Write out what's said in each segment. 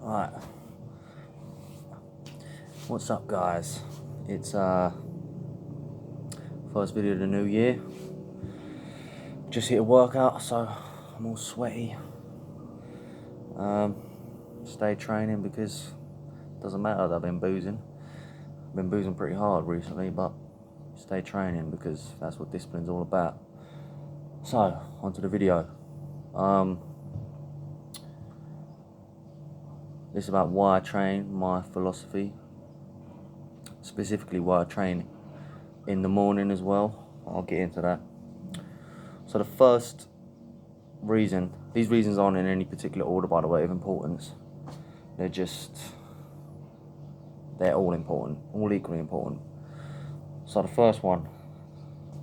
Alright, what's up guys? It's first video of the new year. Just hit a workout, so I'm all sweaty. Stay training because it doesn't matter that I've been boozing. I've been boozing pretty hard recently, but stay training because that's what discipline's all about. So, onto the video. This is about why I train, my philosophy, specifically why I train in the morning as well. I'll get into that. So the first reason, these reasons aren't in any particular order by the way of importance, they're all important, all equally important. So the first one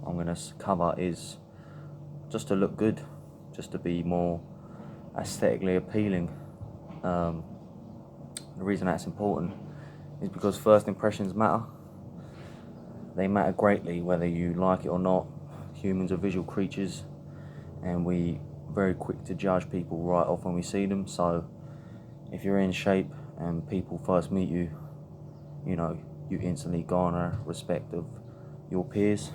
I'm going to cover is just to look good, just to be more aesthetically appealing. The reason that's important is because first impressions matter. They matter greatly whether you like it or not. Humans are visual creatures and we very quick to judge people right off when we see them. So if you're in shape and people first meet you, you instantly garner respect of your peers,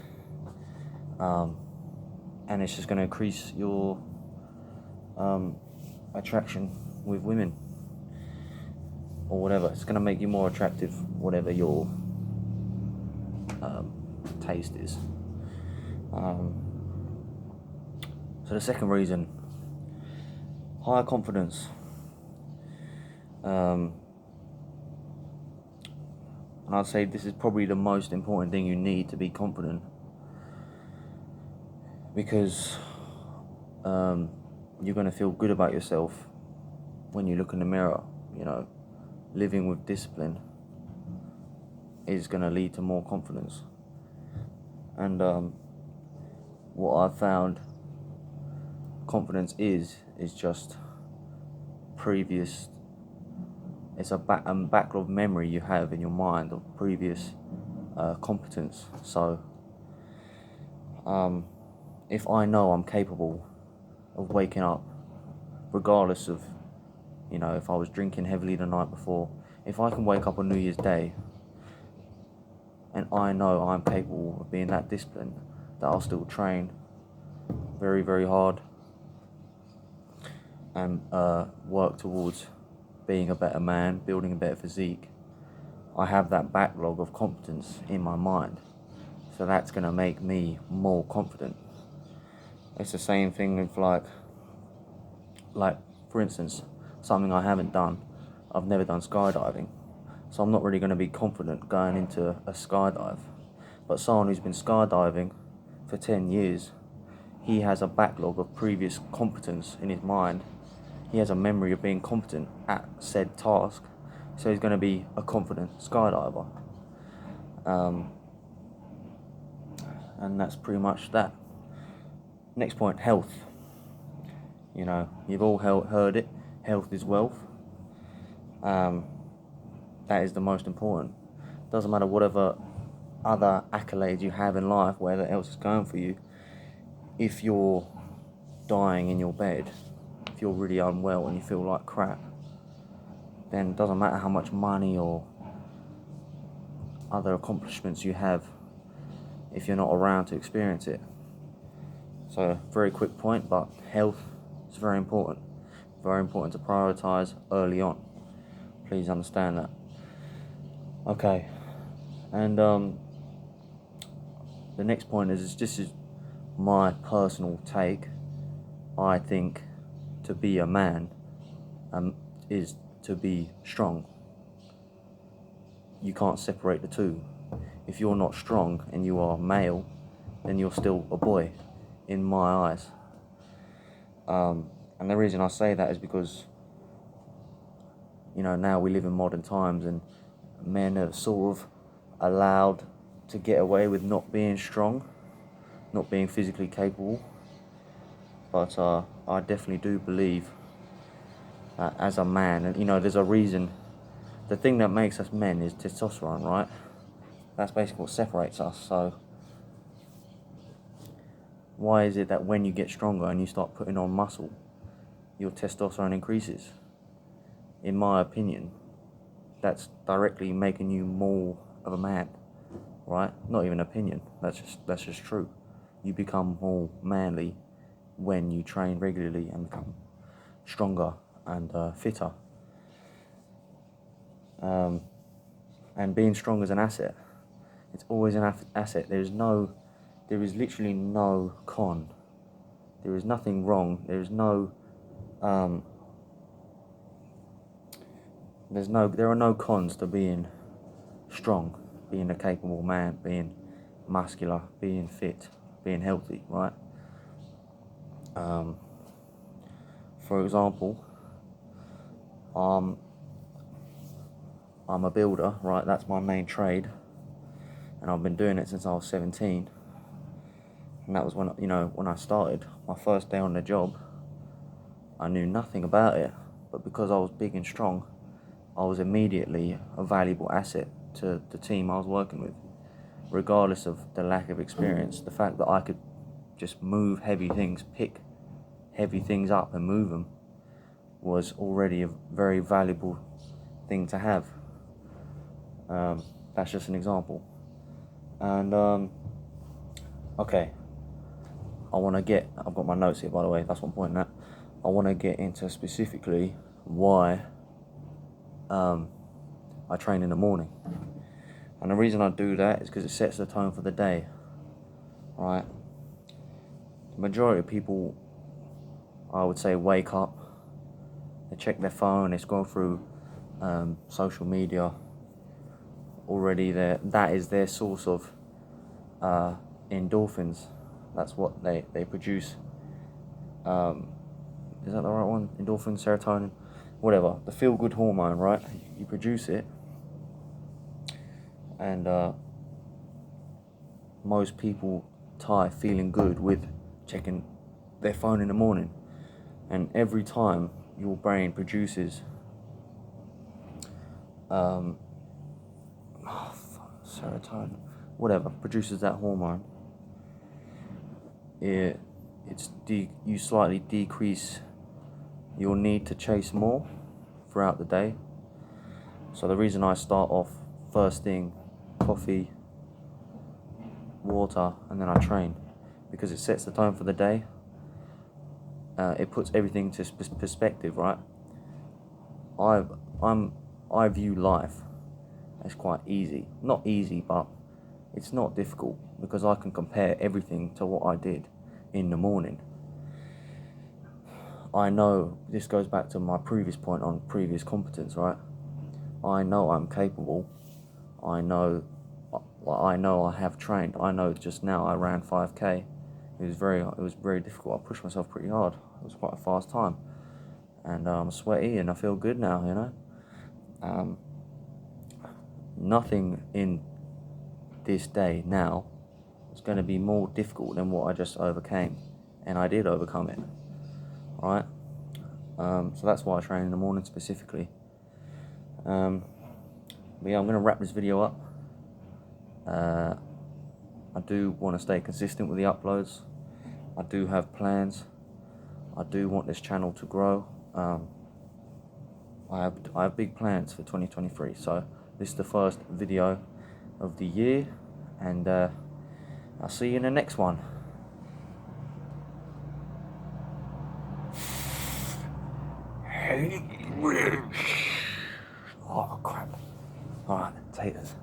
and it's just going to increase your attraction with women or whatever. It's going to make you more attractive, whatever your taste is. So the second reason, higher confidence. And I'd say this is probably the most important thing you need to be confident, because you're going to feel good about yourself when you look in the mirror. Living with discipline is going to lead to more confidence. And what I've found confidence is just previous. It's a backlog memory you have in your mind of previous competence. So if I know I'm capable of waking up, regardless of, if I was drinking heavily the night before, if I can wake up on New Year's Day and I know I'm capable of being that disciplined, that I'll still train very, very hard and work towards being a better man, building a better physique. I have that backlog of competence in my mind, so that's going to make me more confident. It's the same thing with like for instance, something I haven't done. I've never done skydiving, so I'm not really going to be confident going into a skydive. But someone who's been skydiving for 10 years, he has a backlog of previous competence in his mind. He has a memory of being competent at said task, so he's going to be a confident skydiver. And that's pretty much that. Next point, health. You've all heard it. Health is wealth. That is the most important. Doesn't matter whatever other accolades you have in life, whatever else is going for you. If you're dying in your bed, if you're really unwell and you feel like crap, then it doesn't matter how much money or other accomplishments you have if you're not around to experience it. So, very quick point, but health is very important. Very important to prioritize early on. Please understand that. Okay, and the next point is this is my personal take. I think to be a man is to be strong. You can't separate the two. If you're not strong and you are male, then you're still a boy, in my eyes. And the reason I say that is because, now we live in modern times and men are sort of allowed to get away with not being strong, not being physically capable. But I definitely do believe that as a man, and there's a reason. The thing that makes us men is testosterone, right? That's basically what separates us. So why is it that when you get stronger and you start putting on muscle, your testosterone increases? in my opinion, that's directly making you more of a man, right? Not even opinion. That's just true. You become more manly when you train regularly and become stronger and fitter. And being strong is an asset. It's always an asset. There is literally no con. There is nothing wrong. There are no cons to being strong, being a capable man, being muscular, being fit, being healthy, right? For example, I'm a builder, right? That's my main trade, and I've been doing it since I was 17. And that was when I started my first day on the job. I knew nothing about it, but because I was big and strong, I was immediately a valuable asset to the team I was working with, regardless of the lack of experience. The fact that I could just move heavy things, pick heavy things up and move them, was already a very valuable thing to have. That's just an example. And okay, I've got my notes here, by the way, that's what I'm pointing at. I want to get into specifically why I train in the morning. And the reason I do that is because it sets the tone for the day, right? The majority of people, I would say, wake up, they check their phone, they scroll through social media. Already that is their source of endorphins. That's what they produce. Is that the right one? Endorphin, serotonin, whatever. The feel-good hormone, right? You produce it. And most people tie feeling good with checking their phone in the morning. And every time your brain produces serotonin, whatever, produces that hormone, you slightly decrease your need to chase more throughout the day. So the reason I start off first thing, coffee, water, and then I train, because it sets the tone for the day. It puts everything to perspective, right? I view life as quite easy. Not easy, but it's not difficult, because I can compare everything to what I did in the morning. I know this goes back to my previous point on previous competence, right? I know I'm capable. I know I have trained. I know just now I ran 5k. It was very difficult. I pushed myself pretty hard. It was quite a fast time, and I'm sweaty and I feel good now. Nothing in this day now is going to be more difficult than what I just overcame, and I did overcome it, right? So that's why I train in the morning specifically. But yeah, I'm going to wrap this video up. I do want to stay consistent with the uploads. I do have plans. I do want this channel to grow. I have big plans for 2023. So this is the first video of the year, and I'll see you in the next one. Oh crap! All right, taters.